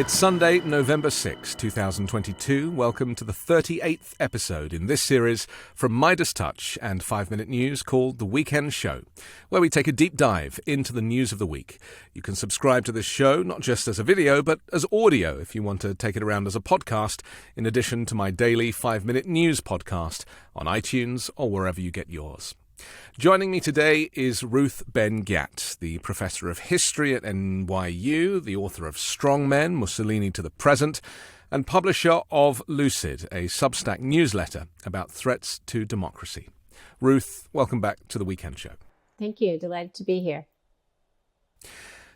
It's Sunday, November 6, 2022. Welcome to the 38th episode in this series from MeidasTouch and 5-Minute News called The Weekend Show, where we take a deep dive into the news of the week. You can subscribe to this show not just as a video, but as audio if you want to take it around as a podcast, in addition to my daily 5-Minute News podcast on iTunes or wherever you get yours. Joining me today is Ruth Ben-Ghiat, the professor of history at NYU, the author of Strongmen, Mussolini to the Present, and publisher of Lucid, a Substack newsletter about threats to democracy. Ruth, welcome back to the Weekend Show. Thank you. Delighted to be here.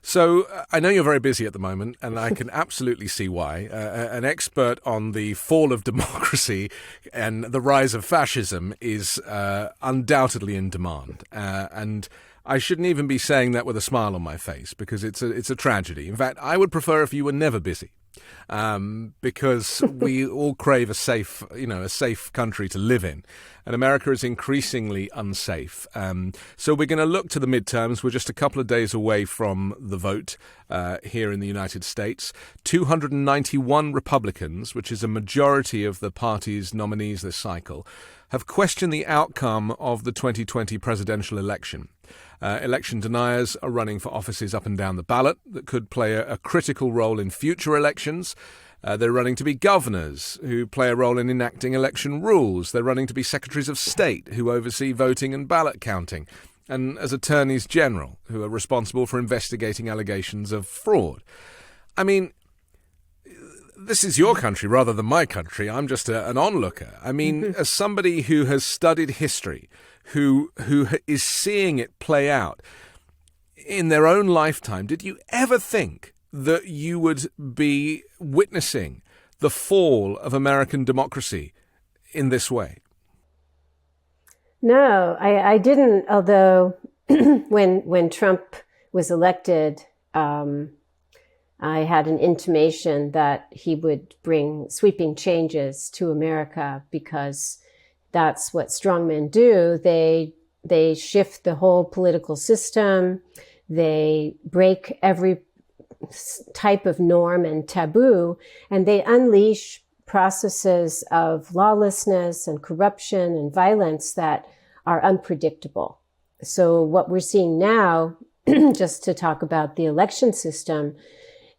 So I know you're very busy at the moment, and I can absolutely see why. An expert on the fall of democracy and the rise of fascism is undoubtedly in demand. And I shouldn't even be saying that with a smile on my face, because it's a tragedy. In fact, I would prefer if you were never busy, because we all crave a safe country to live in. And America is increasingly unsafe. So we're going to look to the midterms. We're just a couple of days away from the vote here in the United States. 291 Republicans, which is a majority of the party's nominees this cycle, have questioned the outcome of the 2020 presidential election. Election deniers are running for offices up and down the ballot that could play a critical role in future elections. They're running to be governors who play a role in enacting election rules. They're running to be secretaries of state who oversee voting and ballot counting, and as attorneys general who are responsible for investigating allegations of fraud. I mean, this is your country rather than my country. I'm just an onlooker. I mean, as somebody who has studied history, who is seeing it play out in their own lifetime, did you ever think that you would be witnessing the fall of American democracy in this way? No, I didn't. Although when Trump was elected, I had an intimation that he would bring sweeping changes to America, because that's what strongmen do. They shift the whole political system. They break every type of norm and taboo, and they unleash processes of lawlessness and corruption and violence that are unpredictable. So what we're seeing now, just to talk about the election system,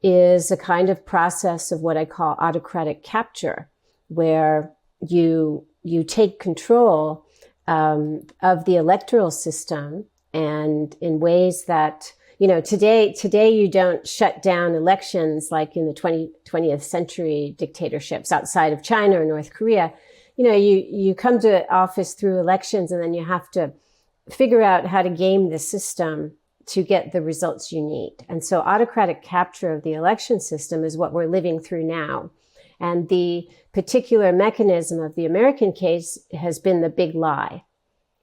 is a kind of process of what I call autocratic capture, where you take control of the electoral system, and in ways that, today you don't shut down elections like in the 20th century dictatorships outside of China or North Korea. You come to office through elections, and then you have to figure out how to game the system to get the results you need. And so autocratic capture of the election system is what we're living through now. And the particular mechanism of the American case has been the big lie,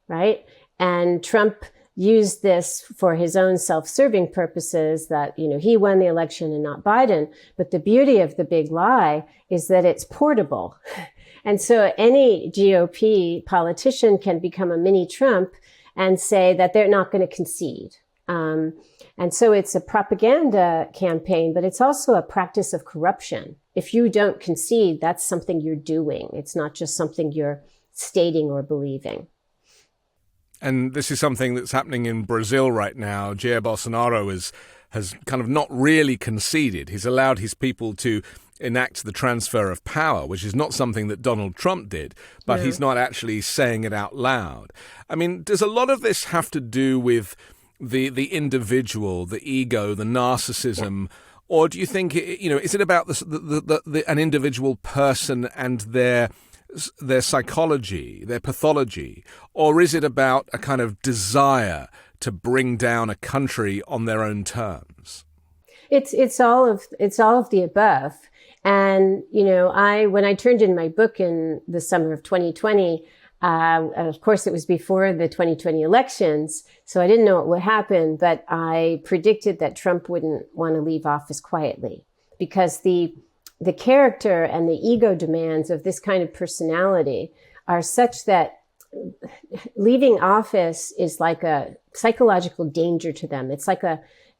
right? And Trump used this for his own self-serving purposes, that, he won the election and not Biden. But the beauty of the big lie is that it's portable. And so any GOP politician can become a mini Trump and say that they're not going to concede. And so it's a propaganda campaign, but it's also a practice of corruption. If you don't concede, that's something you're doing. It's not just something you're stating or believing. And this is something that's happening in Brazil right now. Jair Bolsonaro has kind of not really conceded. He's allowed his people to enact the transfer of power, which is not something that Donald Trump did, but he's not actually saying it out loud. I mean, does a lot of this have to do with the individual, the ego, the narcissism, or do you think, is it about an individual person and their psychology, their pathology, or is it about a kind of desire to bring down a country on their own terms? It's all of the above. And when I turned in my book in the summer of 2020, of course it was before the 2020 elections, so I didn't know what would happen, but I predicted that Trump wouldn't want to leave office quietly, because the character and the ego demands of this kind of personality are such that leaving office is like a psychological danger to them. It's like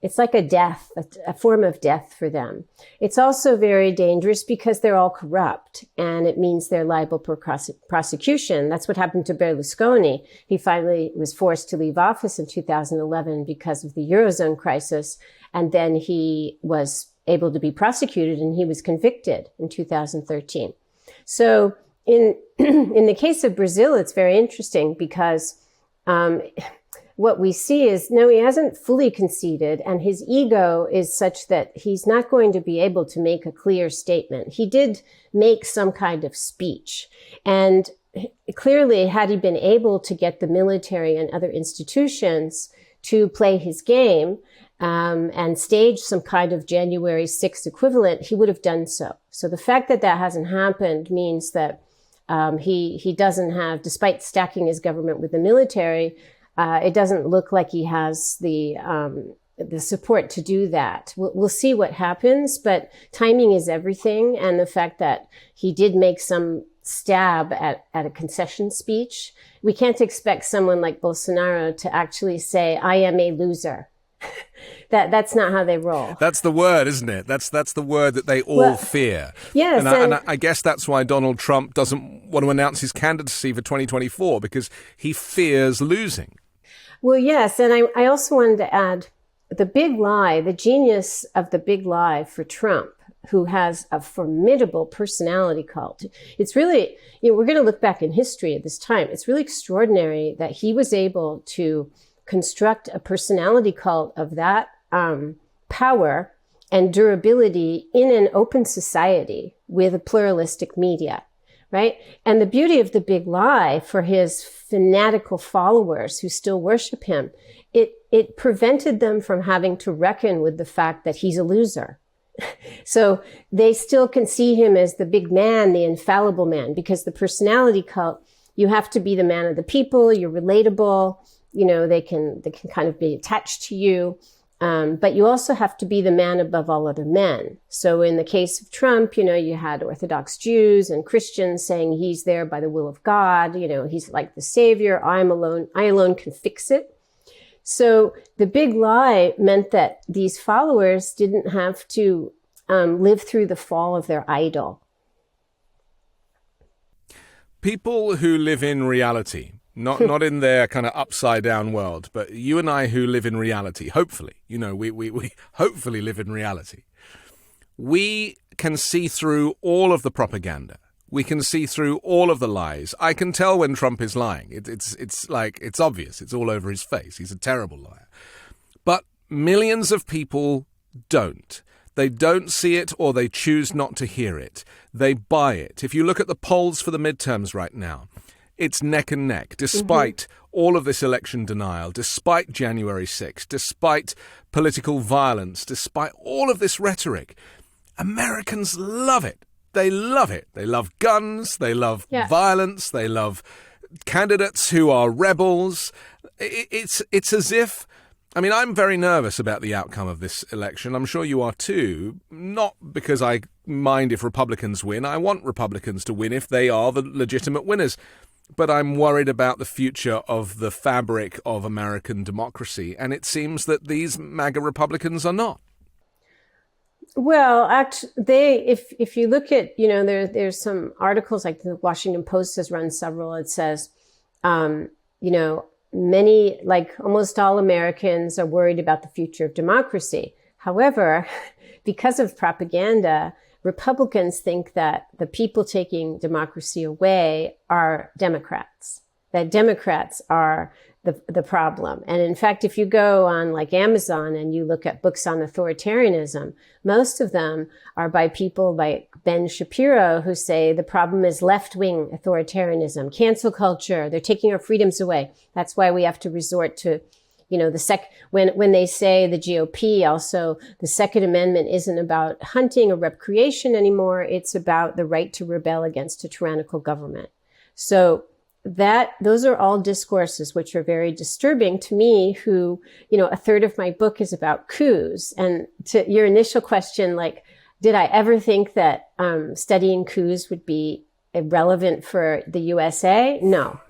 it's like a death, a form of death for them. It's also very dangerous because they're all corrupt, and it means they're liable for prosecution. That's what happened to Berlusconi. He finally was forced to leave office in 2011 because of the Eurozone crisis, and then he was able to be prosecuted, and he was convicted in 2013. So in the case of Brazil, it's very interesting because what we see is, no, he hasn't fully conceded, and his ego is such that he's not going to be able to make a clear statement. He did make some kind of speech, and clearly, had he been able to get the military and other institutions to play his game and stage some kind of January 6th equivalent, he would have done so. So the fact that that hasn't happened means that he doesn't have, despite stacking his government with the military, it doesn't look like he has the support to do that. We'll see what happens, but timing is everything. And the fact that he did make some stab at a concession speech, we can't expect someone like Bolsonaro to actually say, I am a loser. That's not how they roll. That's the word, isn't it? That's the word that they all fear. Yes. And I guess that's why Donald Trump doesn't want to announce his candidacy for 2024, because he fears losing. Well, yes. And I also wanted to add the big lie, the genius of the big lie for Trump, who has a formidable personality cult. It's really, we're going to look back in history at this time. It's really extraordinary that he was able to construct a personality cult of that power and durability in an open society with a pluralistic media, right? And the beauty of the big lie for his fanatical followers who still worship him, it prevented them from having to reckon with the fact that he's a loser. So they still can see him as the big man, the infallible man, because the personality cult, you have to be the man of the people, you're relatable, they can kind of be attached to you. But you also have to be the man above all other men. So in the case of Trump, you had Orthodox Jews and Christians saying he's there by the will of God. He's like the savior. I alone can fix it. So the big lie meant that these followers didn't have to live through the fall of their idol. People who live in reality, not in their kind of upside down world, but you and I who live in reality, hopefully, we hopefully live in reality. We can see through all of the propaganda. We can see through all of the lies. I can tell when Trump is lying. It's obvious. It's all over his face. He's a terrible liar. But millions of people don't. They don't see it, or they choose not to hear it. They buy it. If you look at the polls for the midterms right now, it's neck and neck, despite all of this election denial, despite January 6th, despite political violence, despite all of this rhetoric. Americans love it. They love it. They love guns. They love violence. They love candidates who are rebels. It's as if, I'm very nervous about the outcome of this election. I'm sure you are too. Not because I mind if Republicans win. I want Republicans to win if they are the legitimate winners. But I'm worried about the future of the fabric of American democracy. And it seems that these MAGA Republicans are not. Well, actually, if you look at, there's some articles, like the Washington Post has run several. It says, many, like almost all Americans are worried about the future of democracy. However, because of propaganda, Republicans think that the people taking democracy away are Democrats, that Democrats are the problem. And in fact, if you go on like Amazon and you look at books on authoritarianism, most of them are by people like Ben Shapiro, who say the problem is left-wing authoritarianism, cancel culture. They're taking our freedoms away. That's why we have to resort to, when they say the GOP also, the Second Amendment isn't about hunting or recreation anymore. It's about the right to rebel against a tyrannical government. So those are all discourses which are very disturbing to me, who, a third of my book is about coups. And to your initial question, like, did I ever think that studying coups would be relevant for the USA? No.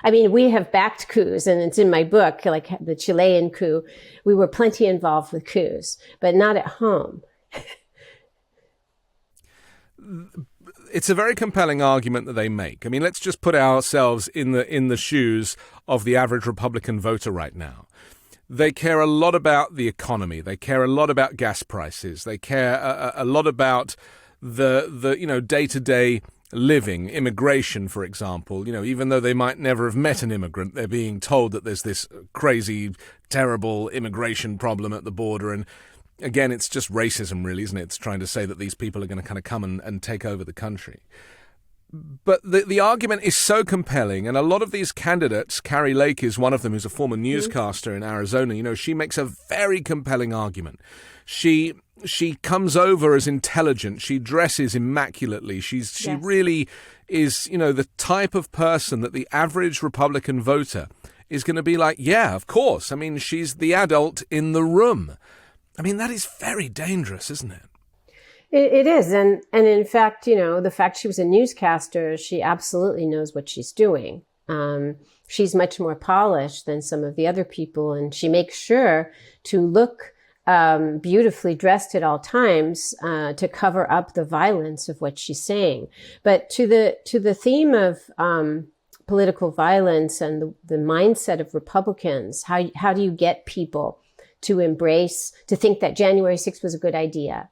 I mean, we have backed coups, and it's in my book, like the Chilean coup. We were plenty involved with coups, but not at home. It's a very compelling argument that they make. I mean, let's just put ourselves in the shoes of the average Republican voter right now. They care a lot about the economy. They care a lot about gas prices. They care a lot about the day-to-day living, immigration, for example. Even though they might never have met an immigrant, they're being told that there's this crazy, terrible immigration problem at the border. And again, it's just racism, really, isn't it? It's trying to say that these people are going to kind of come and take over the country. But the argument is so compelling, and a lot of these candidates, Carrie Lake is one of them, who's a former newscaster in Arizona, she makes a very compelling argument. She comes over as intelligent. She dresses immaculately. She really is, the type of person that the average Republican voter is going to be like, yeah, of course. I mean, she's the adult in the room. I mean, that is very dangerous, isn't it? It is. And in fact, the fact she was a newscaster, she absolutely knows what she's doing. She's much more polished than some of the other people, and she makes sure to look beautifully dressed at all times to cover up the violence of what she's saying. But to the theme of political violence and the mindset of Republicans, how do you get people to think that January 6th was a good idea?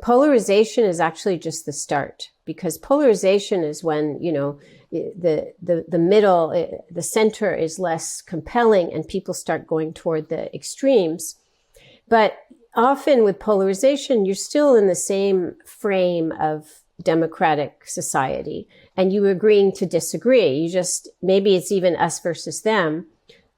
Polarization is actually just the start, because polarization is when, the middle, the center is less compelling and people start going toward the extremes. But often with polarization, you're still in the same frame of democratic society and you're agreeing to disagree. Maybe it's even us versus them.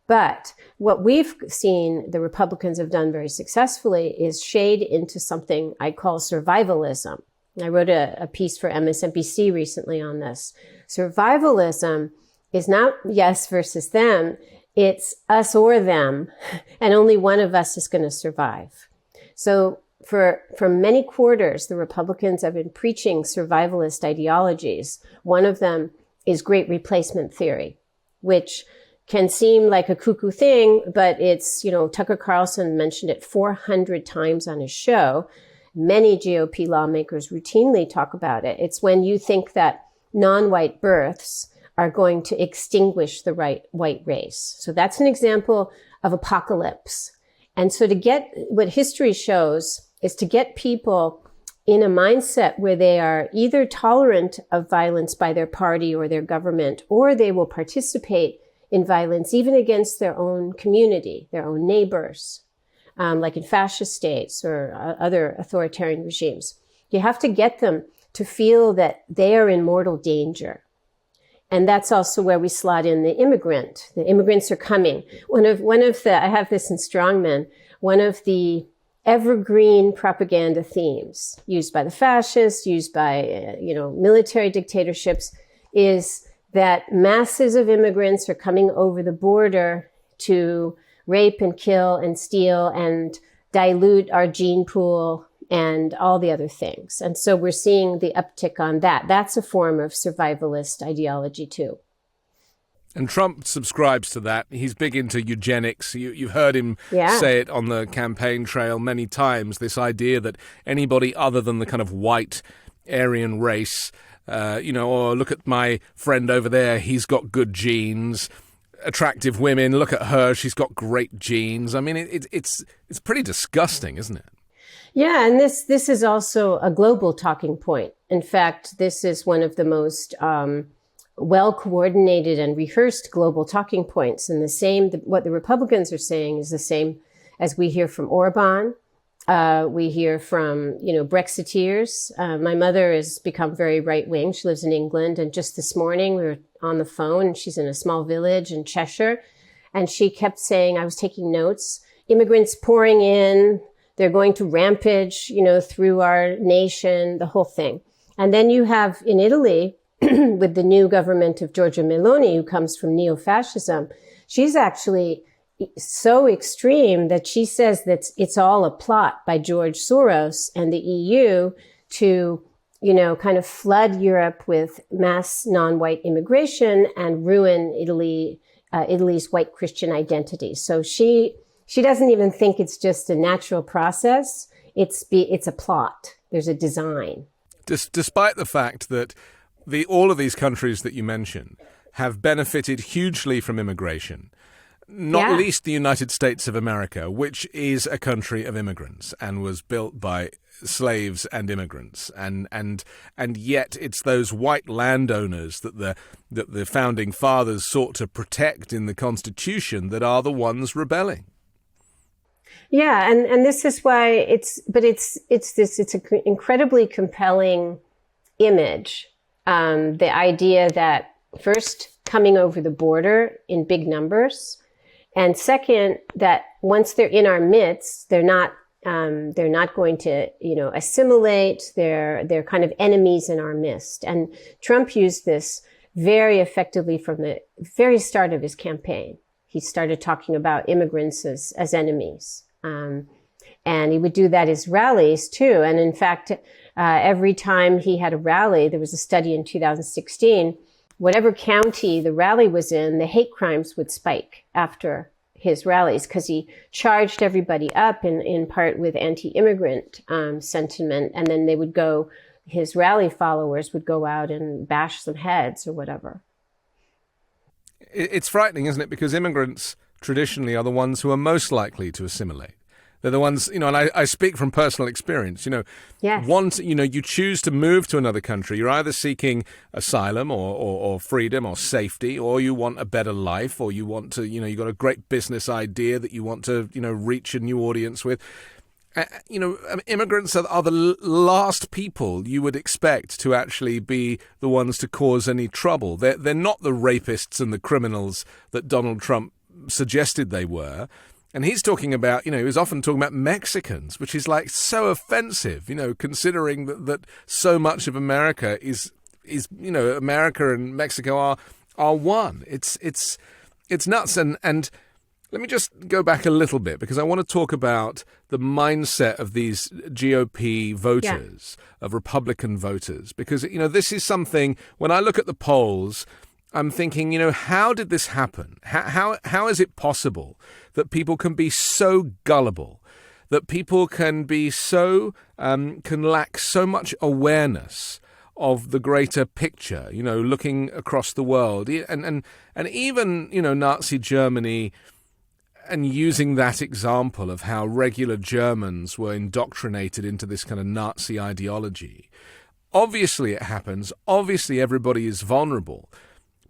But what we've seen the Republicans have done very successfully is shade into something I call survivalism. I wrote a piece for MSNBC recently on this. Survivalism is not yes versus them. It's us or them, and only one of us is going to survive. So for many quarters, the Republicans have been preaching survivalist ideologies. One of them is great replacement theory, which can seem like a cuckoo thing, but it's, Tucker Carlson mentioned it 400 times on his show. Many GOP lawmakers routinely talk about it. It's when you think that non-white births are going to extinguish the white race. So that's an example of apocalypse. And so what history shows is to get people in a mindset where they are either tolerant of violence by their party or their government, or they will participate in violence, even against their own community, their own neighbors, like in fascist states or other authoritarian regimes. You have to get them to feel that they are in mortal danger. And that's also where we slot in the immigrant. The immigrants are coming. I have this in Strongmen, one of the evergreen propaganda themes used by the fascists, used by, military dictatorships, is that masses of immigrants are coming over the border to rape and kill and steal and dilute our gene pool and all the other things. And so we're seeing the uptick on that. That's a form of survivalist ideology too. And Trump subscribes to that. He's big into eugenics. You've heard him say it on the campaign trail many times, this idea that anybody other than the kind of white Aryan race, or look at my friend over there, he's got good genes. Attractive women, look at her, she's got great genes. I mean, it's pretty disgusting, isn't it? Yeah, and this is also a global talking point. In fact, this is one of the most well-coordinated and rehearsed global talking points. And what the Republicans are saying is the same as we hear from Orban. We hear from, Brexiteers. My mother has become very right-wing. She lives in England. And just this morning, we were on the phone, and she's in a small village in Cheshire. And she kept saying, I was taking notes, immigrants pouring in, they're going to rampage, through our nation, the whole thing. And then you have in Italy, with the new government of Giorgia Meloni, who comes from neo-fascism, she's actually so extreme that she says that it's all a plot by George Soros and the EU to kind of flood Europe with mass non-white immigration and ruin Italy's white Christian identity. So she doesn't even think it's just a natural process. It's a plot. There's a design. Despite the fact that all of these countries that you mention have benefited hugely from immigration, not least the United States of America, which is a country of immigrants and was built by slaves and immigrants, and yet it's those white landowners that the founding fathers sought to protect in the Constitution that are the ones rebelling. Yeah, and this is why it's an incredibly compelling image. The idea that first coming over the border in big numbers, and second that once they're in our midst, they're not going to assimilate. They're kind of enemies in our midst. And Trump used this very effectively from the very start of his campaign. He started talking about immigrants as enemies. And he would do that at his rallies too. And in fact, every time he had a rally, there was a study in 2016, whatever county the rally was in, the hate crimes would spike after his rallies because he charged everybody up in part with anti-immigrant sentiment. And then his rally followers would go out and bash some heads or whatever. It's frightening, isn't it? Because immigrants traditionally are the ones who are most likely to assimilate. They're the ones, and I speak from personal experience, Yes. Once, you choose to move to another country, you're either seeking asylum or freedom or safety, or you want a better life, or you want to, you've got a great business idea that you want to, reach a new audience with. Immigrants are the last people you would expect to actually be the ones to cause any trouble. They're not the rapists and the criminals that Donald Trump suggested they were. And he's talking about, he was often talking about Mexicans, which is like so offensive, considering that so much of America is America and Mexico are one. It's nuts. And let me just go back a little bit because I want to talk about the mindset of these GOP voters, of Republican voters, because, this is something, when I look at the polls, I'm thinking, how did this happen? How is it possible that people can be so gullible, that people can be so, can lack so much awareness of the greater picture, looking across the world and even, Nazi Germany, and using that example of how regular Germans were indoctrinated into this kind of Nazi ideology. Obviously it happens. Obviously everybody is vulnerable.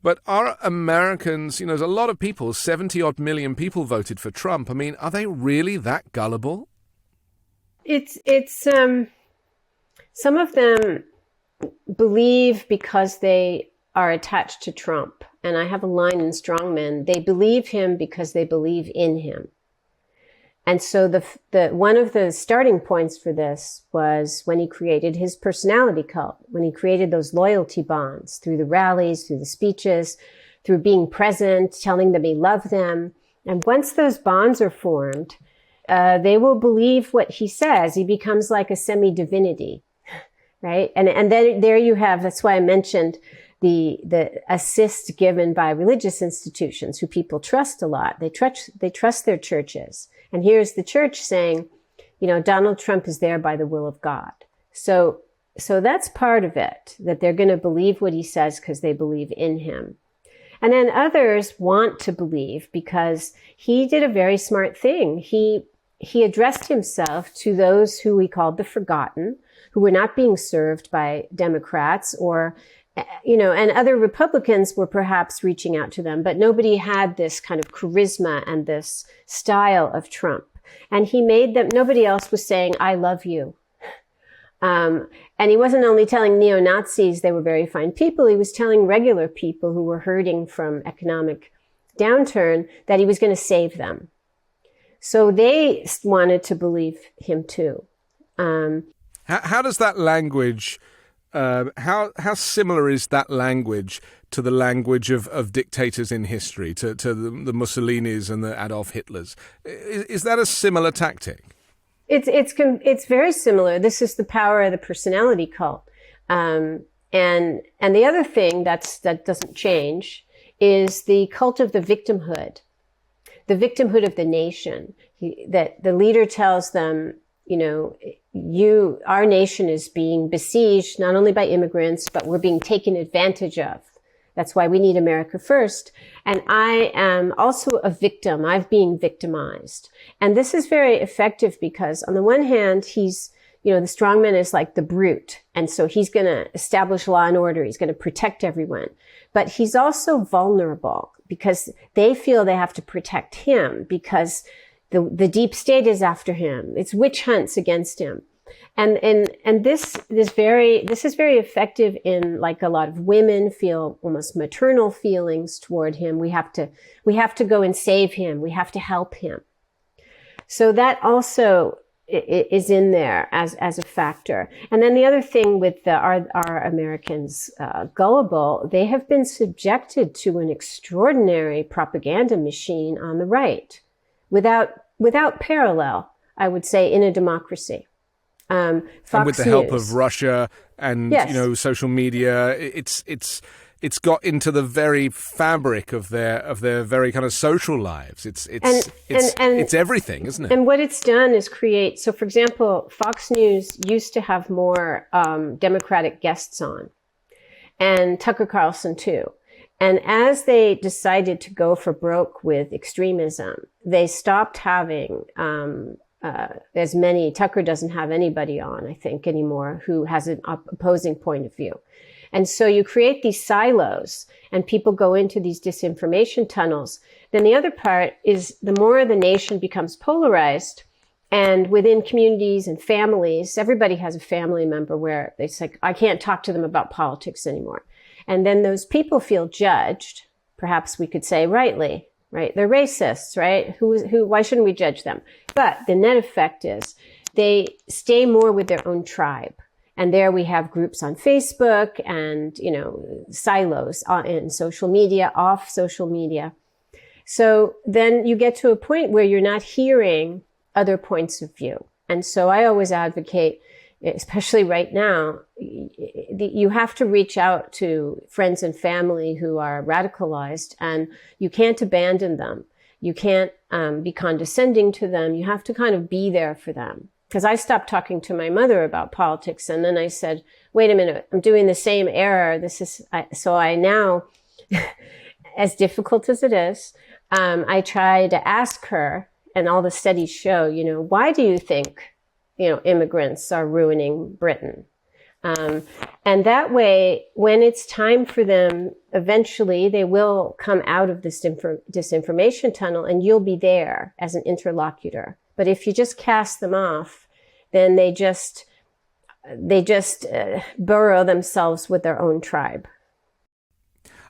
But are Americans, there's a lot of people, 70-odd million people voted for Trump. I mean, are they really that gullible? It's some of them believe because they are attached to Trump. And I have a line in Strongmen, they believe him because they believe in him. And so the one of the starting points for this was when he created his personality cult, when he created those loyalty bonds through the rallies, through the speeches, through being present, telling them he loved them. And once those bonds are formed, they will believe what he says. He becomes like a semi-divinity, right? And then there you have, that's why I mentioned the assist given by religious institutions who people trust a lot. They trust their churches. And here's the church saying, Donald Trump is there by the will of God. So that's part of it, that they're going to believe what he says because they believe in him. And then others want to believe because he did a very smart thing. He addressed himself to those who he called the forgotten, who were not being served by Democrats or and other Republicans were perhaps reaching out to them, but nobody had this kind of charisma and this style of Trump. And he made them, nobody else was saying, I love you. And he wasn't only telling neo-Nazis they were very fine people, he was telling regular people who were hurting from economic downturn that he was going to save them. So they wanted to believe him too. How does that language... how similar is that language to the language of dictators in history, to the Mussolinis and the Adolf Hitlers? Is that a similar tactic? It's very similar. This is the power of the personality cult. And the other thing that doesn't change is the cult of the victimhood of the nation. That the leader tells them, our nation is being besieged not only by immigrants, but we're being taken advantage of. That's why we need America first. And I am also a victim. I've been victimized. And this is very effective because on the one hand, he's, the strongman is like the brute. And so he's going to establish law and order. He's going to protect everyone. But he's also vulnerable because they feel they have to protect him because the deep state is after him. It's witch hunts against him. And this is very effective in, like, a lot of women feel almost maternal feelings toward him. We have to go and save him. We have to help him. So that also is in there as a factor. And then the other thing with are Americans gullible? They have been subjected to an extraordinary propaganda machine on the right, without parallel, I would say, in a democracy. And with the help of Russia and yes. Social media, it's got into the very fabric of their very kind of social lives. It's everything, isn't it? And what it's done is create. So, for example, Fox News used to have more Democratic guests on, and Tucker Carlson too. And as they decided to go for broke with extremism, they stopped having as many. Tucker doesn't have anybody on, I think, anymore who has an opposing point of view. And so you create these silos and people go into these disinformation tunnels. Then the other part is the more the nation becomes polarized, and within communities and families, everybody has a family member where it's like, I can't talk to them about politics anymore. And then those people feel judged, perhaps we could say rightly, right? They're racists, right? Why shouldn't we judge them? But the net effect is they stay more with their own tribe. And there we have groups on Facebook and, silos in social media, off social media. So then you get to a point where you're not hearing other points of view. And so I always advocate, especially right now, you have to reach out to friends and family who are radicalized, and you can't abandon them. You can't be condescending to them. You have to kind of be there for them. Because I stopped talking to my mother about politics, and then I said, wait a minute, I'm doing the same error. So I now, as difficult as it is, I try to ask her, and all the studies show, why do you think, immigrants are ruining Britain? And that way, when it's time for them, eventually they will come out of this disinformation tunnel, and you'll be there as an interlocutor. But if you just cast them off, then they just burrow themselves with their own tribe.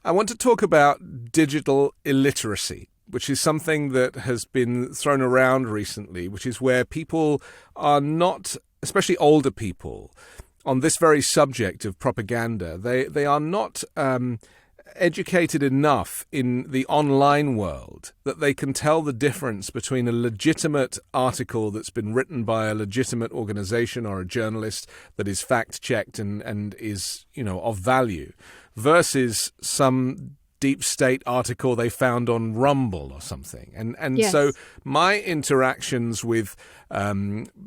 I want to talk about digital illiteracy, which is something that has been thrown around recently, which is where people are not, especially older people, on this very subject of propaganda, they are not educated enough in the online world that they can tell the difference between a legitimate article that's been written by a legitimate organization or a journalist that is fact-checked and is, of value, versus some deep state article they found on Rumble or something. And yes. So my interactions with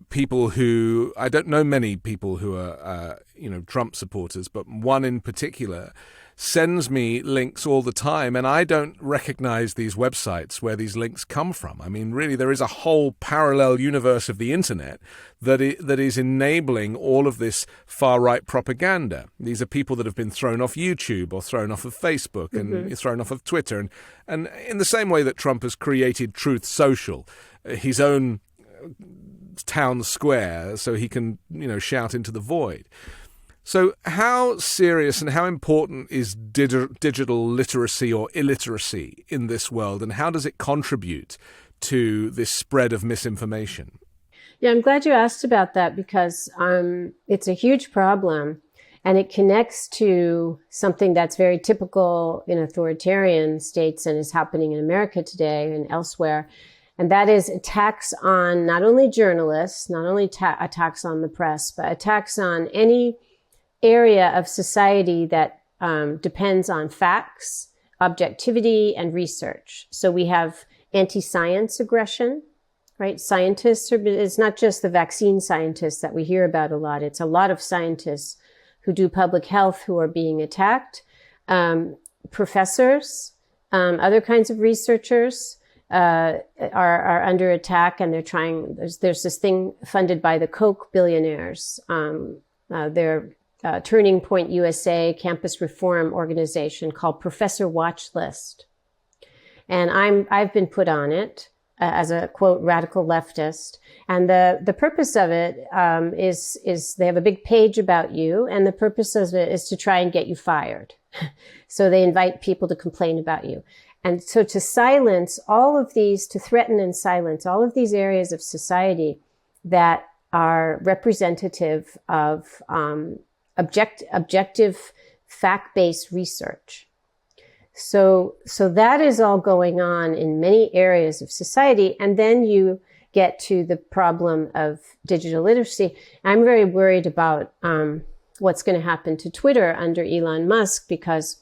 people who, I don't know many people who are, Trump supporters, but one in particular sends me links all the time, and I don't recognize these websites where these links come from. I mean, really, there is a whole parallel universe of the internet that is enabling all of this far-right propaganda. These are people that have been thrown off YouTube or thrown off of Facebook and thrown off of Twitter. And in the same way that Trump has created Truth Social, his own town square, so he can, shout into the void. So how serious and how important is digital literacy or illiteracy in this world, and how does it contribute to this spread of misinformation? Yeah, I'm glad you asked about that because it's a huge problem, and it connects to something that's very typical in authoritarian states and is happening in America today and elsewhere. And that is attacks on not only journalists, not only attacks on the press, but attacks on any area of society that depends on facts, objectivity, and research. So we have anti-science aggression, right? Scientists it's not just the vaccine scientists that we hear about a lot. It's a lot of scientists who do public health who are being attacked. Professors, other kinds of researchers are under attack, and they're trying. There's this thing funded by the Koch billionaires. Their Turning Point USA campus reform organization called Professor Watch List, and I've been put on it as a quote radical leftist. And the purpose of it is they have a big page about you, and the purpose of it is to try and get you fired. So they invite people to complain about you. And so to silence all of these, to threaten and silence all of these areas of society that are representative of objective fact-based research. So that is all going on in many areas of society. And then you get to the problem of digital literacy. I'm very worried about what's going to happen to Twitter under Elon Musk, because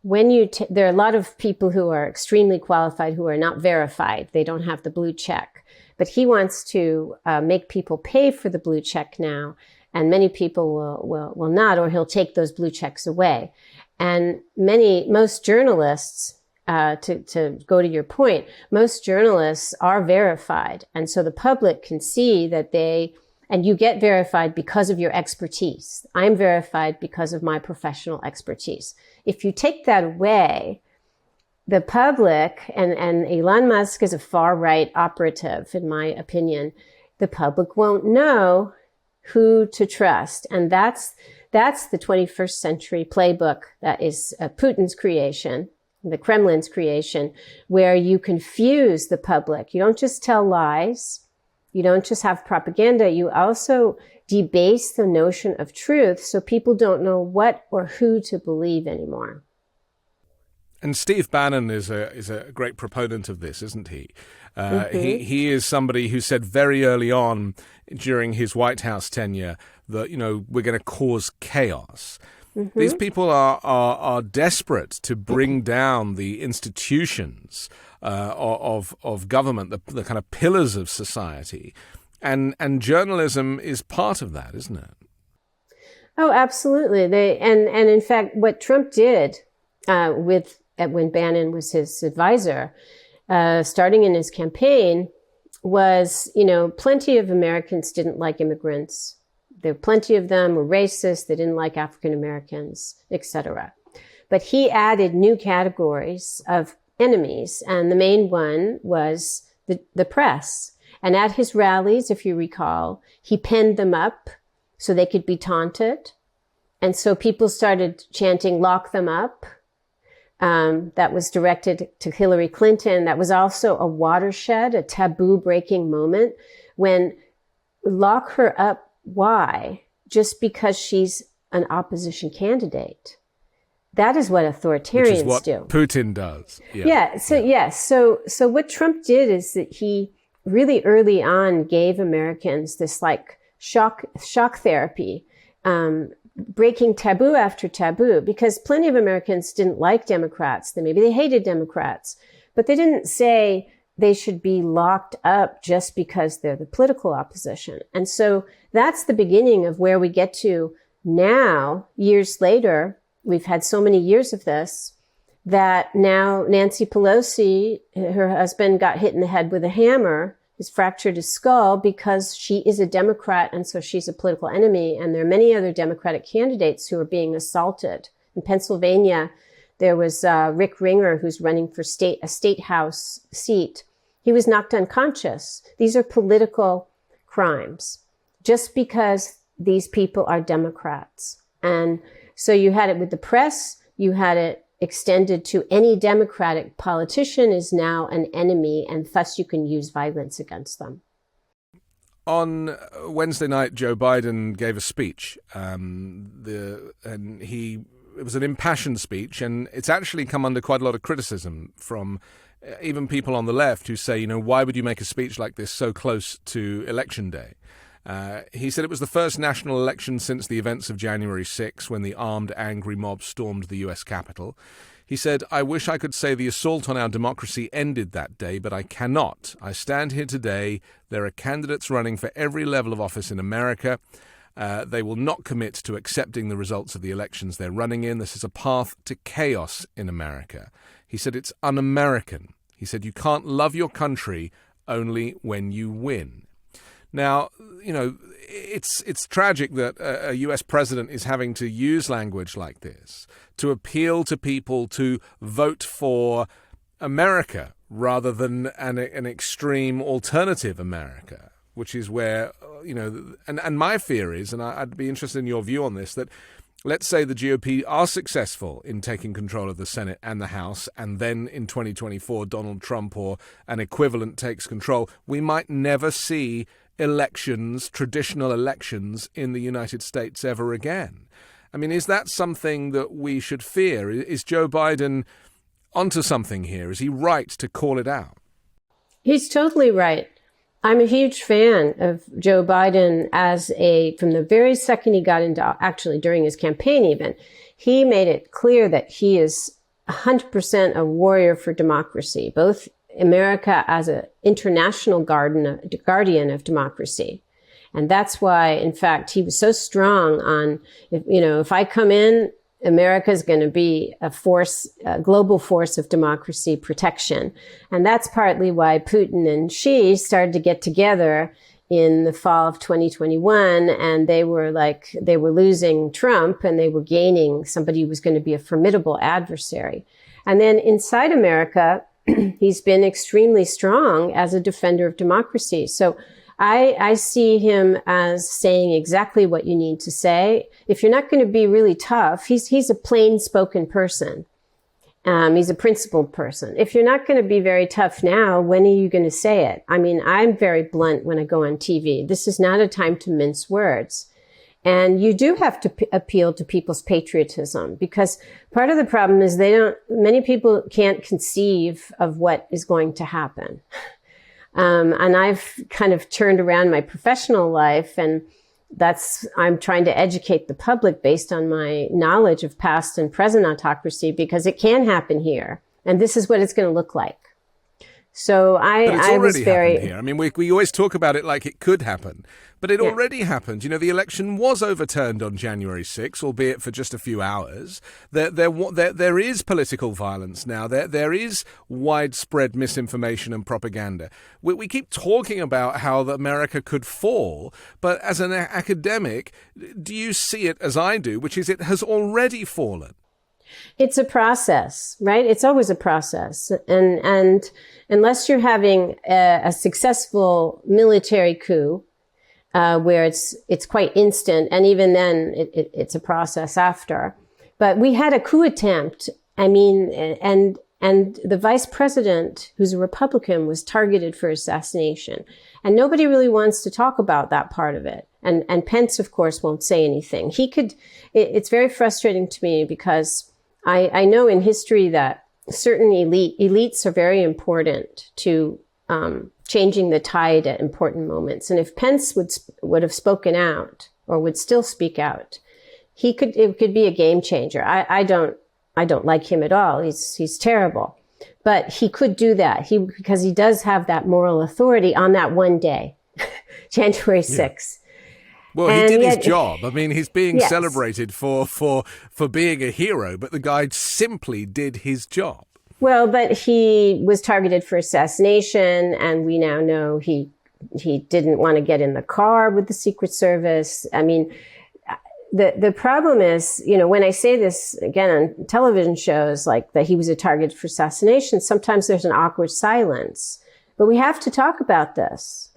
when there are a lot of people who are extremely qualified who are not verified. They don't have the blue check. But he wants to make people pay for the blue check now, and many people will not, or he'll take those blue checks away. And most journalists, to go to your point, most journalists are verified. And so the public can see that and you get verified because of your expertise. I'm verified because of my professional expertise. If you take that away, the public, and Elon Musk is a far-right operative, in my opinion, the public won't know who to trust. And that's the 21st century playbook that is Putin's creation, the Kremlin's creation, where you confuse the public. You don't just tell lies. You don't just have propaganda. You also debase the notion of truth, so people don't know what or who to believe anymore. And Steve Bannon is a great proponent of this, isn't he? He is somebody who said very early on during his White House tenure that, we're going to cause chaos. Mm-hmm. These people are desperate to bring down the institutions of government, the kind of pillars of society, and journalism is part of that, isn't it? Oh, absolutely. And in fact, what Trump did when Bannon was his advisor, starting in his campaign, was plenty of Americans didn't like immigrants. There were plenty of them were racist. They didn't like African Americans, etc. But he added new categories of enemies, and the main one was the press. And at his rallies, if you recall, he penned them up so they could be taunted. And so people started chanting, "Lock them up." That was directed to Hillary Clinton. That was also a watershed, a taboo-breaking moment when lock her up. Why? Just because she's an opposition candidate. That is what authoritarians do. Which is what Putin does. So what Trump did is that he really early on gave Americans this like shock therapy, breaking taboo after taboo, because plenty of Americans didn't like Democrats. Maybe they hated Democrats, but they didn't say they should be locked up just because they're the political opposition. And so that's the beginning of where we get to now, years later. We've had so many years of this that now Nancy Pelosi, her husband got hit in the head with a hammer, has fractured his skull because she is a Democrat, and so she's a political enemy. And there are many other Democratic candidates who are being assaulted. In Pennsylvania, there was Rick Ringer, who's running for a state house seat. He was knocked unconscious. These are political crimes just because these people are Democrats. And so you had it with the press, you had it extended to any Democratic politician is now an enemy, and thus you can use violence against them. On Wednesday night, Joe Biden gave a speech, it was an impassioned speech, and it's actually come under quite a lot of criticism from even people on the left who say, why would you make a speech like this so close to Election Day? He said it was the first national election since the events of January 6, when the armed, angry mob stormed the U.S. Capitol. He said, "I wish I could say the assault on our democracy ended that day, but I cannot. I stand here today. There are candidates running for every level of office in America. They will not commit to accepting the results of the elections they're running in. This is a path to chaos in America." He said it's un-American. He said you can't love your country only when you win. Now, it's tragic that a U.S. president is having to use language like this to appeal to people to vote for America rather than an extreme alternative America, which is where, and my fear is, and I'd be interested in your view on this, that let's say the GOP are successful in taking control of the Senate and the House, and then in 2024 Donald Trump or an equivalent takes control, we might never see traditional elections in the United States ever again. I mean, is that something that we should fear? Is Joe Biden onto something here? Is he right to call it out? He's totally right. I'm a huge fan of Joe Biden from the very second he got into, actually during his campaign even, he made it clear that he is 100% a warrior for democracy, both America as an international guardian of democracy. And that's why, in fact, he was so strong on, if I come in, America is going to be a global force of democracy protection. And that's partly why Putin and Xi started to get together in the fall of 2021. And they were losing Trump and they were gaining somebody who was going to be a formidable adversary. And then inside America, he's been extremely strong as a defender of democracy. So I see him as saying exactly what you need to say. If you're not going to be really tough, he's a plain-spoken person. He's a principled person. If you're not going to be very tough now, when are you going to say it? I mean, I'm very blunt when I go on TV. This is not a time to mince words. And you do have to appeal to people's patriotism, because part of the problem is many people can't conceive of what is going to happen. And I've kind of turned around my professional life, and I'm trying to educate the public based on my knowledge of past and present autocracy, because it can happen here. And this is what it's going to look like. So I was very here. I mean, we always talk about it like it could happen, but it already happened. The election was overturned on January 6th, albeit for just a few hours. There is political violence now. There is widespread misinformation and propaganda. We keep talking about how America could fall, but as an academic, do you see it as I do, which is it has already fallen? It's a process, right? It's always a process. And unless you're having a successful military coup, where it's quite instant, and even then it's a process after. But we had a coup attempt. I mean, and the vice president, who's a Republican, was targeted for assassination. And nobody really wants to talk about that part of it. And Pence, of course, won't say anything. It's very frustrating to me, because I know in history that certain elites are very important to changing the tide at important moments. And if Pence would have spoken out, or would still speak out, it could be a game changer. I don't like him at all. He's terrible, but he could do that. Because he does have that moral authority on that one day, January 6th. Well, he did his job. I mean, he's being celebrated for being a hero, but the guy simply did his job. Well, but he was targeted for assassination, and we now know he didn't want to get in the car with the Secret Service. I mean, the problem is, when I say this again on television shows, like that he was a target for assassination, sometimes there's an awkward silence. But we have to talk about this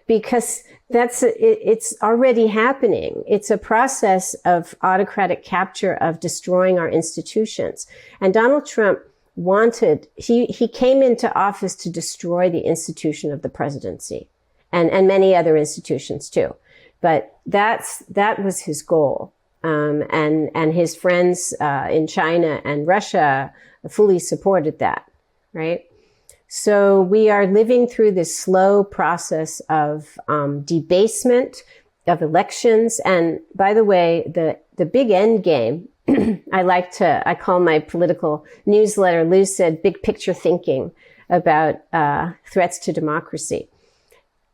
because it's already happening. It's a process of autocratic capture, of destroying our institutions. And Donald Trump he came into office to destroy the institution of the presidency and many other institutions too. But that was his goal. And his friends in China and Russia fully supported that, right? So we are living through this slow process of debasement of elections. And by the way, the big end game, I call my political newsletter lucid big picture thinking about threats to democracy.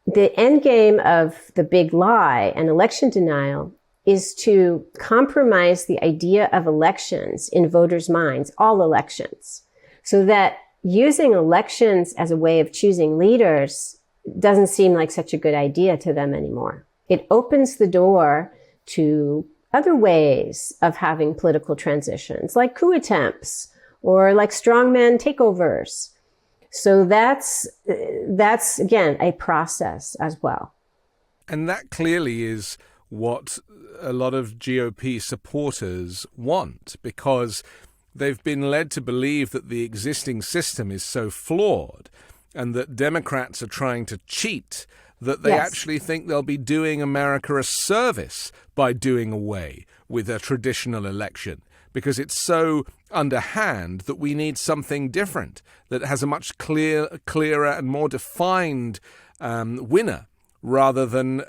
The end game of the big lie and election denial is to compromise the idea of elections in voters' minds, all elections, so that using elections as a way of choosing leaders doesn't seem like such a good idea to them anymore. It opens the door to other ways of having political transitions, like coup attempts or like strongman takeovers. So that's again, a process as well. And that clearly is what a lot of GOP supporters want, because they've been led to believe that the existing system is so flawed and that Democrats are trying to cheat, that they actually think they'll be doing America a service by doing away with a traditional election, because it's so underhand that we need something different that has a much clearer and more defined winner, rather than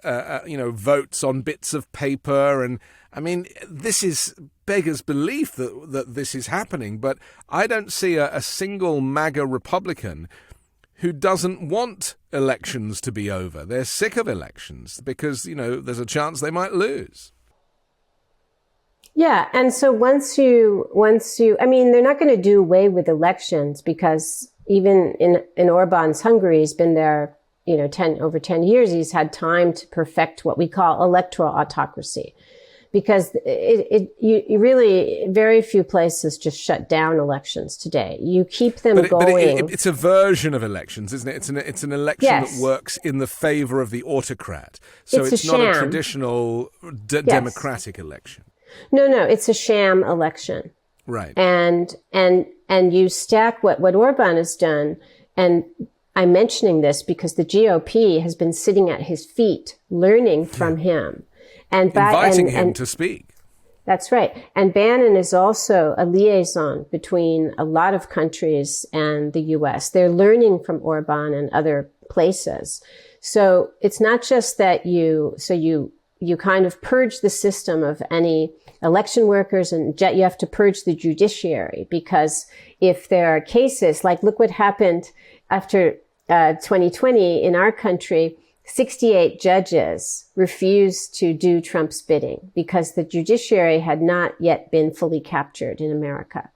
votes on bits of paper. And I mean, this is beggars belief that this is happening. But I don't see a single MAGA Republican who doesn't want elections to be over. They're sick of elections because, there's a chance they might lose. Yeah. And so once you, I mean, they're not going to do away with elections, because even in Orban's Hungary, he's been there, over 10 years, he's had time to perfect what we call electoral autocracy, because you really, very few places just shut down elections today. You keep them going. But it's a version of elections, isn't it? It's an election that works in the favor of the autocrat. So it's not a traditional democratic election. No, it's a sham election. Right. And you stack what Orban has done, and I'm mentioning this because the GOP has been sitting at his feet, learning from him. And inviting him to speak. That's right. And Bannon is also a liaison between a lot of countries and the U.S. They're learning from Orban and other places. So it's not just that you kind of purge the system of any election workers, and you have to purge the judiciary, because if there are cases, like look what happened after 2020 in our country, 68 judges refused to do Trump's bidding because the judiciary had not yet been fully captured in America.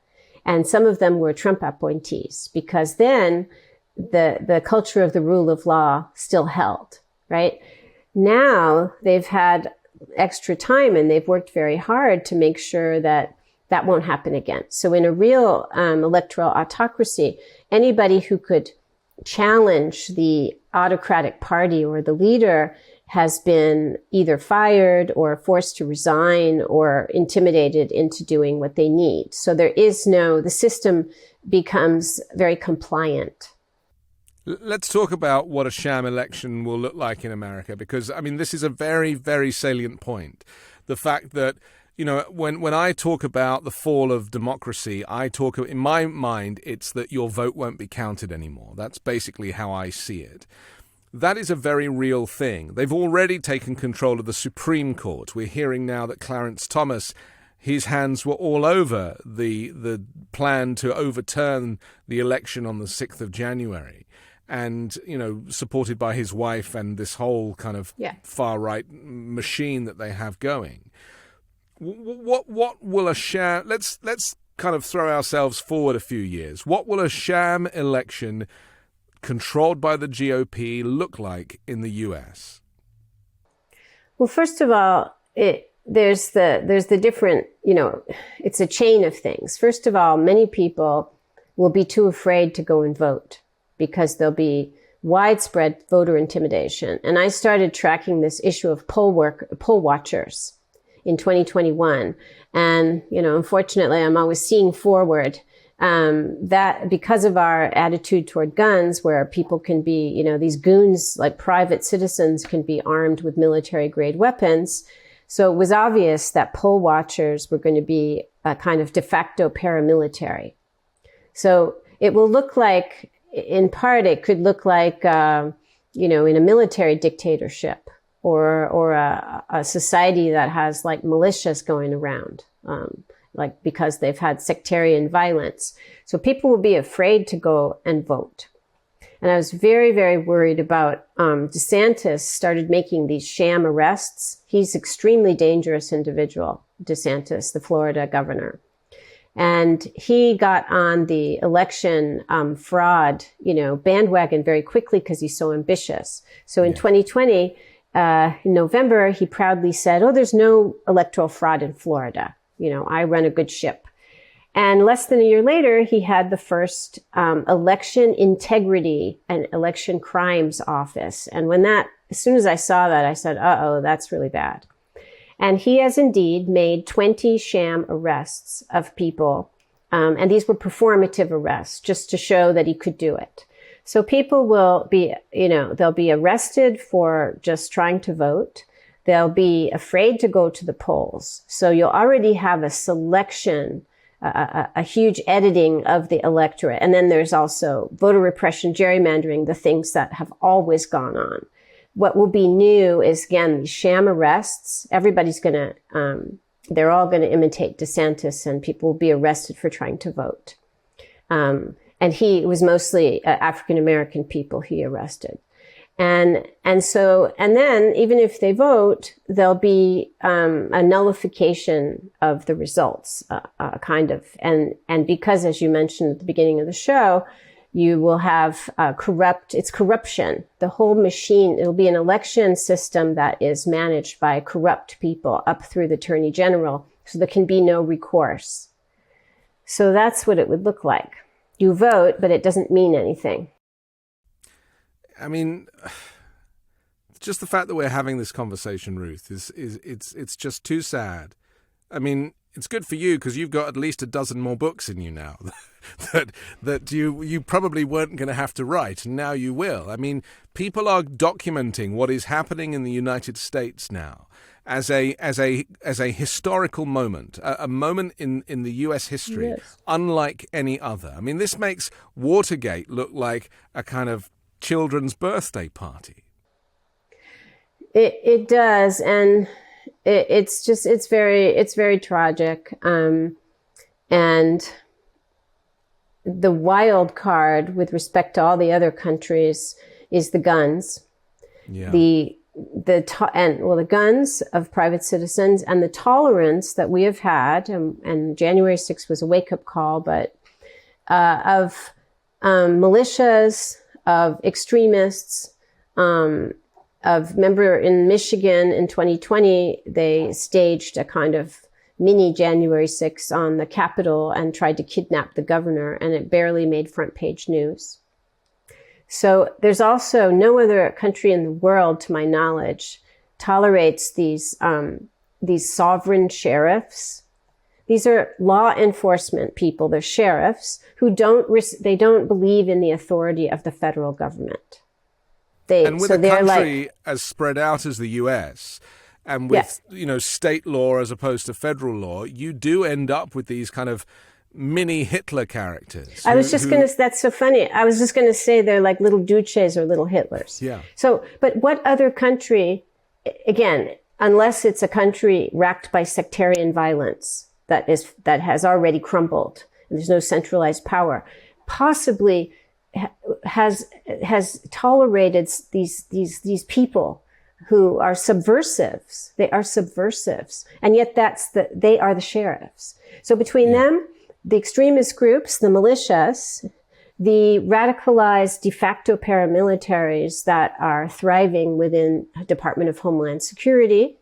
And some of them were Trump appointees, because then the culture of the rule of law still held, right? Now they've had extra time and they've worked very hard to make sure that that won't happen again. So in a real electoral autocracy, anybody who could challenge the autocratic party or the leader has been either fired or forced to resign or intimidated into doing what they need. So the system becomes very compliant. Let's talk about what a sham election will look like in America, because, I mean, this is a very, very salient point. The fact that, when I talk about the fall of democracy, in my mind, it's that your vote won't be counted anymore. That's basically how I see it. That is a very real thing. They've already taken control of the Supreme Court. We're hearing now that Clarence Thomas, his hands were all over the plan to overturn the election on the 6th of January. And, supported by his wife and this whole kind of far-right machine that they have going. What will a sham... Let's kind of throw ourselves forward a few years. What will a sham election controlled by the GOP look like in the U.S.? Well, first of all, there's the different, it's a chain of things. First of all, many people will be too afraid to go and vote, because there'll be widespread voter intimidation. And I started tracking this issue of poll watchers in 2021. And, unfortunately, I'm always seeing forward that because of our attitude toward guns, where people can be, these goons, like private citizens, can be armed with military grade weapons. So it was obvious that poll watchers were going to be a kind of de facto paramilitary. So it will look like in part, it could look like, in a military dictatorship or a society that has like militias going around, like because they've had sectarian violence. So people will be afraid to go and vote. And I was very, very worried about DeSantis started making these sham arrests. He's extremely dangerous individual, DeSantis, the Florida governor. And he got on the election fraud, bandwagon very quickly because he's so ambitious. So in 2020, in November, he proudly said, there's no electoral fraud in Florida. I run a good ship. And less than a year later, he had the first election integrity and election crimes office. And as soon as I saw that, I said, that's really bad. And he has indeed made 20 sham arrests of people. And these were performative arrests just to show that he could do it. So people will be, they'll be arrested for just trying to vote. They'll be afraid to go to the polls. So you'll already have a selection, a huge editing of the electorate. And then there's also voter repression, gerrymandering, the things that have always gone on. What will be new is, again, these sham arrests. Everybody's going to, they're all going to imitate DeSantis, and people will be arrested for trying to vote. And it was mostly African-American people he arrested. And then even if they vote, there'll be a nullification of the results, kind of. And because, as you mentioned at the beginning of the show, you will have it's corruption. The whole machine, it'll be an election system that is managed by corrupt people up through the Attorney General, so there can be no recourse. So that's what it would look like. You vote, but it doesn't mean anything. I mean, just the fact that we're having this conversation, Ruth, it's just too sad. I mean, it's good for you because you've got at least a dozen more books in you now that you probably weren't going to have to write, and now you will. I mean, people are documenting what is happening in the United States now as a historical moment, a moment in the U.S. history, yes, unlike any other. I mean, this makes Watergate look like a kind of children's birthday party. It does, and it's very tragic. And the wild card with respect to all the other countries is the guns. Yeah. The guns of private citizens and the tolerance that we have had, and January 6th was a wake-up call, but of militias, of extremists, remember in Michigan in 2020, they staged a kind of mini January 6th on the Capitol and tried to kidnap the governor, and it barely made front page news. So there's also no other country in the world, to my knowledge, tolerates these sovereign sheriffs. These are law enforcement people. They're sheriffs who don't believe in the authority of the federal government. And with a country as spread out as the U.S., and with state law as opposed to federal law, you do end up with these kind of mini Hitler characters. That's so funny. I was just going to say they're like little Duces or little Hitlers. Yeah. So, but what other country, again, unless it's a country racked by sectarian violence that has already crumbled and there's no centralized power, possibly has tolerated these people who are subversives. They are subversives. And yet they are the sheriffs. So between them, the extremist groups, the militias, the radicalized de facto paramilitaries that are thriving within the Department of Homeland Security,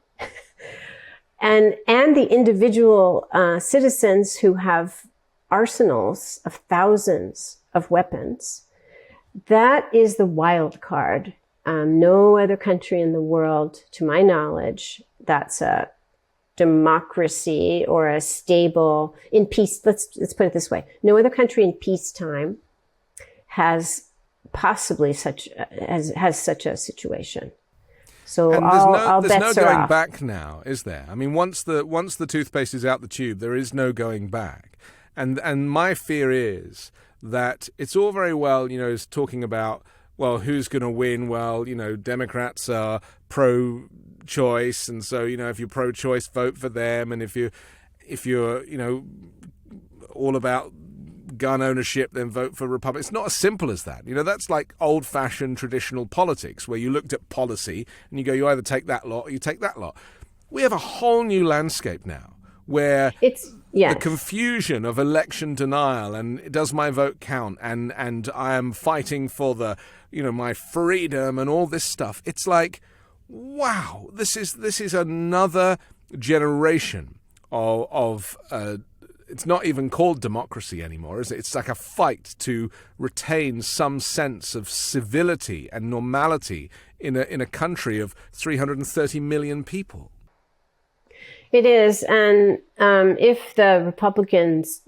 and the individual citizens who have arsenals of thousands of weapons, that is the wild card. No other country in the world, to my knowledge, that's a democracy or a stable in peace. Let's put it this way: no other country in peacetime has possibly such a situation. So and there's no going off. Back now, is there? I mean, once the toothpaste is out the tube, there is no going back. And my fear is that it's all very well, is talking about, well, who's going to win? Well, Democrats are pro-choice, and so, if you're pro-choice, vote for them, and if you're all about gun ownership, then vote for Republicans. It's not as simple as that. That's like old-fashioned traditional politics, where you looked at policy and you go, you either take that lot or you take that lot. We have a whole new landscape now, where the confusion of election denial and does my vote count, and I am fighting for the my freedom and all this stuff. It's like, wow, this is another generation of it's not even called democracy anymore, is it? It's like a fight to retain some sense of civility and normality in a country of 330 million people. It is, and if the Republicans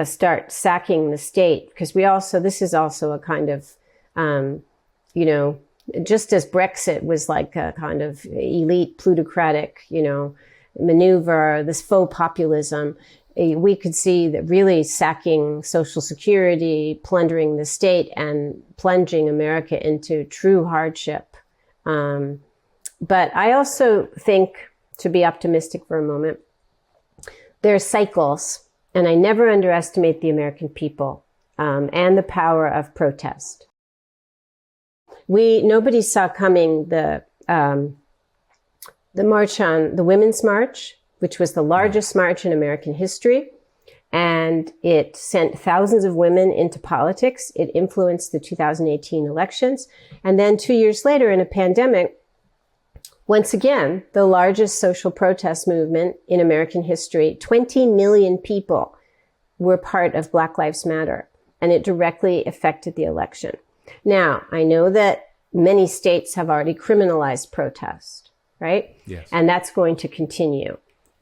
start sacking the state, because this is also a kind of, just as Brexit was like a kind of elite plutocratic, maneuver, this faux populism, we could see that really sacking Social Security, plundering the state, and plunging America into true hardship. But I also think, to be optimistic for a moment, there are cycles, and I never underestimate the American people and the power of protest. Nobody saw coming the march on the Women's March, which was the largest march in American history, and it sent thousands of women into politics. It influenced the 2018 elections, and then 2 years later, in a pandemic, once again, the largest social protest movement in American history, 20 million people were part of Black Lives Matter, and it directly affected the election. Now, I know that many states have already criminalized protest, right? Yes. And that's going to continue.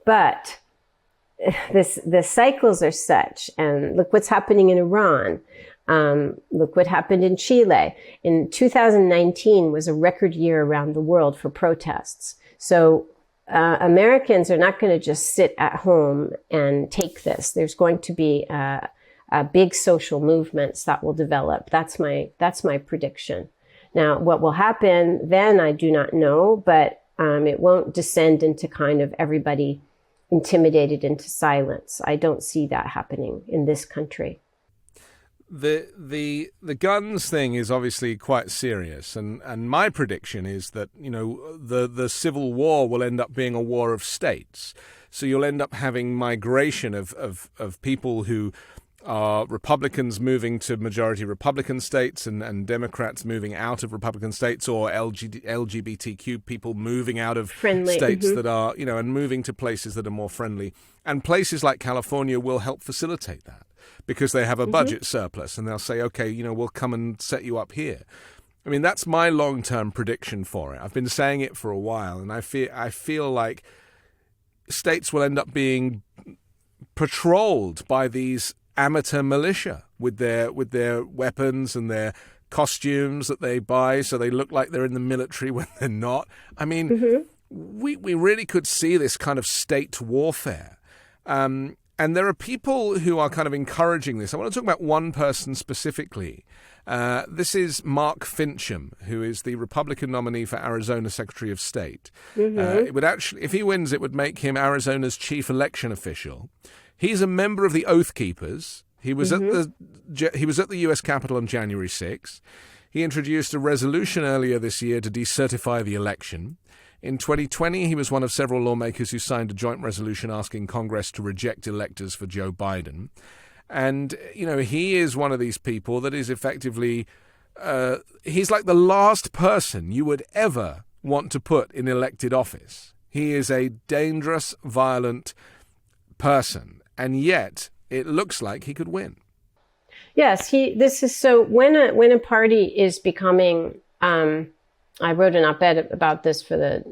But the cycles are such, and look what's happening in Iran. Look what happened in Chile. In 2019 was a record year around the world for protests. So Americans are not going to just sit at home and take this. There's going to be big social movements that will develop. That's my prediction. Now, what will happen then, I do not know, but it won't descend into kind of everybody intimidated into silence. I don't see that happening in this country. The guns thing is obviously quite serious, and my prediction is that the civil war will end up being a war of states. So you'll end up having migration of people who are Republicans moving to majority Republican states and Democrats moving out of Republican states, or LGBTQ people moving out of states that are, and moving to places that are more friendly. And places like California will help facilitate that because they have a budget surplus, and they'll say, okay, we'll come and set you up here. I mean, that's my long-term prediction for it. I've been saying it for a while, and I feel like states will end up being patrolled by these amateur militia with their weapons and their costumes that they buy so they look like they're in the military when they're not. I mean, we really could see this kind of state warfare. And there are people who are kind of encouraging this. I want to talk about one person specifically. This is Mark Fincham, who is the Republican nominee for Arizona Secretary of State. It would actually, if he wins, it would make him Arizona's chief election official. He's a member of the Oath Keepers. He was at the U.S. Capitol on January 6th. He introduced a resolution earlier this year to decertify the election. In 2020, he was one of several lawmakers who signed a joint resolution asking Congress to reject electors for Joe Biden. And, he is one of these people that is effectively, he's like the last person you would ever want to put in elected office. He is a dangerous, violent person. And yet, it looks like he could win. Yes, this is so. When a party is becoming, I wrote an op-ed about this for the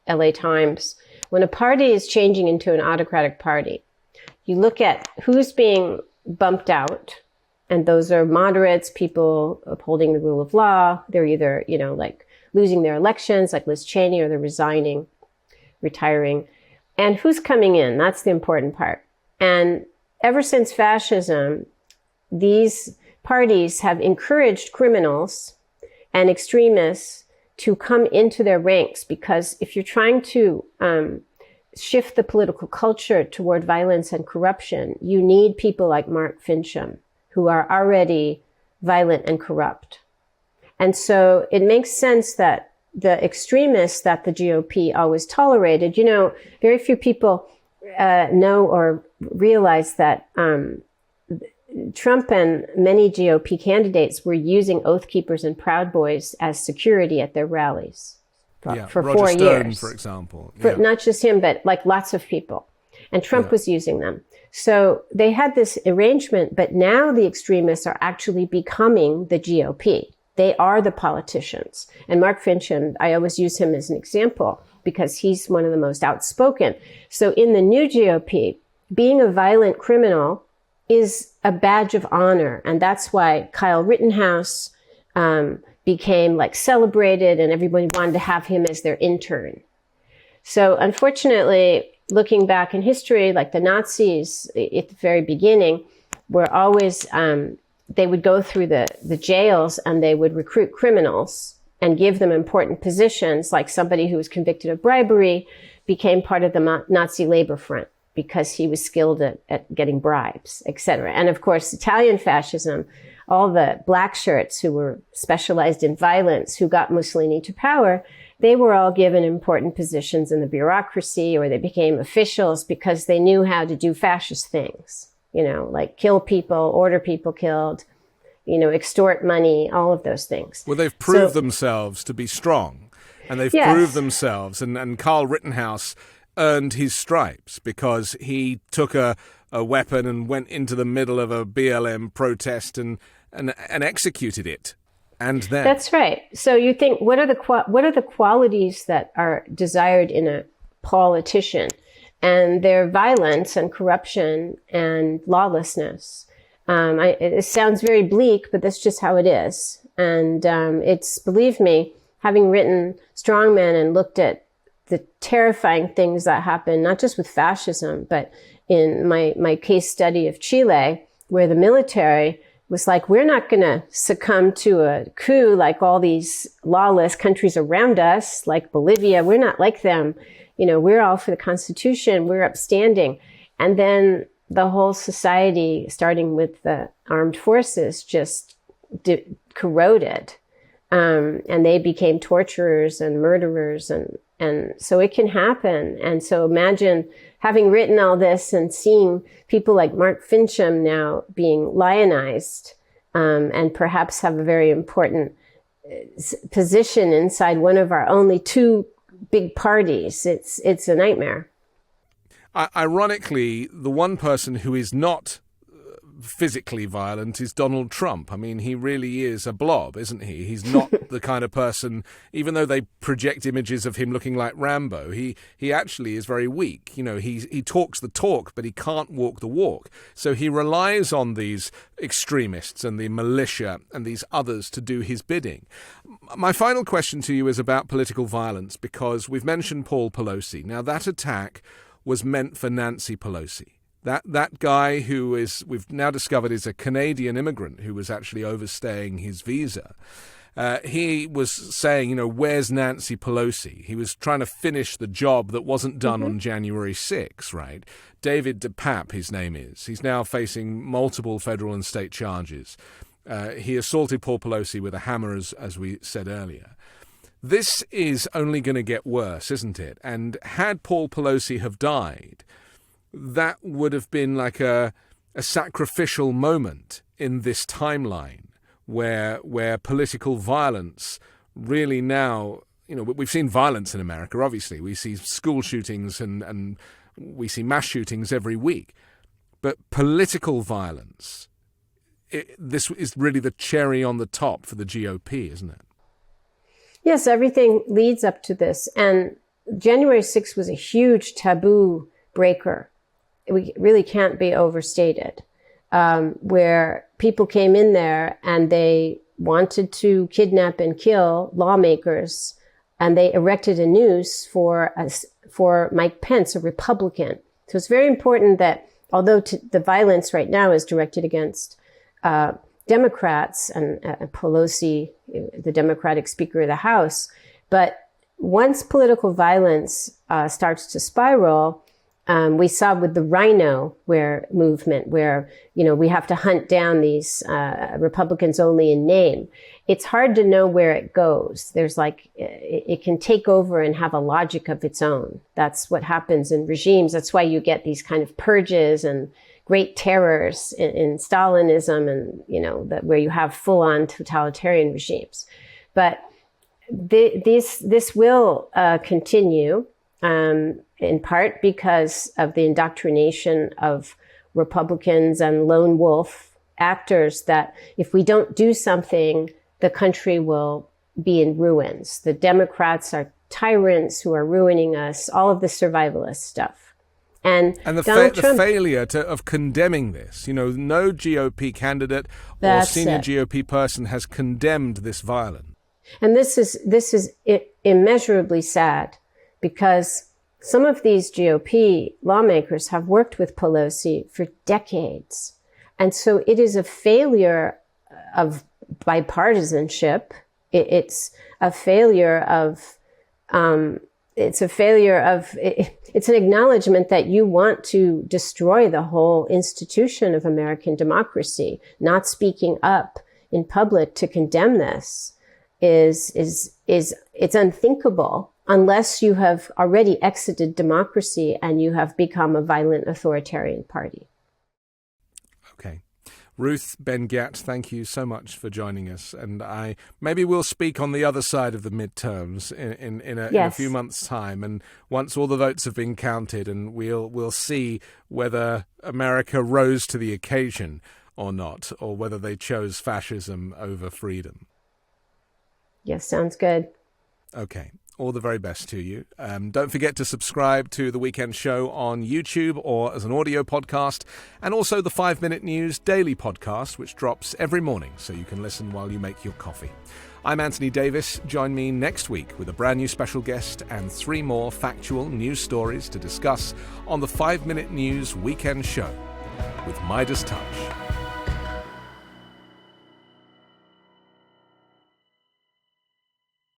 LA Times. When a party is changing into an autocratic party, you look at who's being bumped out, and those are moderates, people upholding the rule of law. They're either like losing their elections, like Liz Cheney, or they're resigning, retiring. And who's coming in? That's the important part. And ever since fascism, these parties have encouraged criminals and extremists to come into their ranks, because if you're trying to shift the political culture toward violence and corruption, you need people like Mark Fincham, who are already violent and corrupt. And so it makes sense that the extremists that the GOP always tolerated, very few people know or realize that Trump and many GOP candidates were using Oath Keepers and Proud Boys as security at their rallies for Roger 4 Stone, years. for example. Not just him, but like lots of people. And Trump was using them. So they had this arrangement, but now the extremists are actually becoming the GOP. They are the politicians. And Mark Fincham, I always use him as an example because he's one of the most outspoken. So in the new GOP, being a violent criminal is a badge of honor. And that's why Kyle Rittenhouse became like celebrated, and everybody wanted to have him as their intern. So unfortunately, looking back in history, like the Nazis at the very beginning were always, they would go through the jails and they would recruit criminals and give them important positions, like somebody who was convicted of bribery became part of the Nazi labor front because he was skilled at getting bribes, etc. And of course, Italian fascism, all the black shirts who were specialized in violence, who got Mussolini to power, they were all given important positions in the bureaucracy, or they became officials because they knew how to do fascist things, like kill people, order people killed, extort money, all of those things. Well, they've proved themselves to be strong, and they've proved themselves, and Kyle Rittenhouse earned his stripes because he took a weapon and went into the middle of a BLM protest and executed it. And then that's right. So you think, what are the qualities that are desired in a politician? And they're violence and corruption and lawlessness. It sounds very bleak, but that's just how it is. And it's, believe me, having written Strongmen and looked at the terrifying things that happen, not just with fascism, but in my case study of Chile, where the military was like, we're not going to succumb to a coup like all these lawless countries around us, like Bolivia. We're not like them. We're all for the Constitution. We're upstanding. And then the whole society, starting with the armed forces, just corroded. And they became torturers and murderers. And so it can happen. And so imagine having written all this and seeing people like Mark Fincham now being lionized, and perhaps have a very important position inside one of our only two big parties. It's a nightmare. Ironically, the one person who is not physically violent is Donald Trump. I mean, he really is a blob, isn't he? He's not the kind of person, even though they project images of him looking like Rambo, he actually is very weak. He talks the talk, but he can't walk the walk. So he relies on these extremists and the militia and these others to do his bidding. My final question to you is about political violence, because we've mentioned Paul Pelosi. Now, that attack was meant for Nancy Pelosi. That guy who we've now discovered is a Canadian immigrant who was actually overstaying his visa. He was saying, where's Nancy Pelosi? He was trying to finish the job that wasn't done on January 6, right? David DePape, his name is. He's now facing multiple federal and state charges. He assaulted Paul Pelosi with a hammer, as we said earlier. This is only going to get worse, isn't it? And had Paul Pelosi have died, that would have been like a sacrificial moment in this timeline where political violence really now, we've seen violence in America, obviously. We see school shootings and we see mass shootings every week. But political violence, this is really the cherry on the top for the GOP, isn't it? Yes, everything leads up to this. And January 6th was a huge taboo breaker. We really can't be overstated, where people came in there and they wanted to kidnap and kill lawmakers, and they erected a noose for Mike Pence, a Republican. So it's very important that although the violence right now is directed against Democrats and Pelosi, the Democratic Speaker of the House. But once political violence starts to spiral, we saw with the Rhino movement, where we have to hunt down these Republicans only in name. It's hard to know where it goes. There's it can take over and have a logic of its own. That's what happens in regimes. That's why you get these kind of purges and great terrors in Stalinism, and where you have full-on totalitarian regimes. But this will continue, in part because of the indoctrination of Republicans and lone wolf actors, that if we don't do something, the country will be in ruins. The Democrats are tyrants who are ruining us, all of the survivalist stuff. And the failure of condemning this. No GOP candidate or senior GOP person has condemned this violence. And this is immeasurably sad, because some of these GOP lawmakers have worked with Pelosi for decades. And so it is a failure of bipartisanship. It's a failure of, it's an acknowledgement that you want to destroy the whole institution of American democracy. Not speaking up in public to condemn this it's unthinkable unless you have already exited democracy and you have become a violent authoritarian party. Okay. Ruth Ben-Ghiat, thank you so much for joining us. And maybe we'll speak on the other side of the midterms in a few months' time. And once all the votes have been counted, and we'll see whether America rose to the occasion or not, or whether they chose fascism over freedom. Yes, sounds good. Okay. All the very best to you. Don't forget to subscribe to The Weekend Show on YouTube or as an audio podcast, and also the 5 Minute News daily podcast, which drops every morning so you can listen while you make your coffee. I'm Anthony Davis. Join me next week with a brand new special guest and 3 more factual news stories to discuss on the 5 Minute News Weekend Show with MeidasTouch.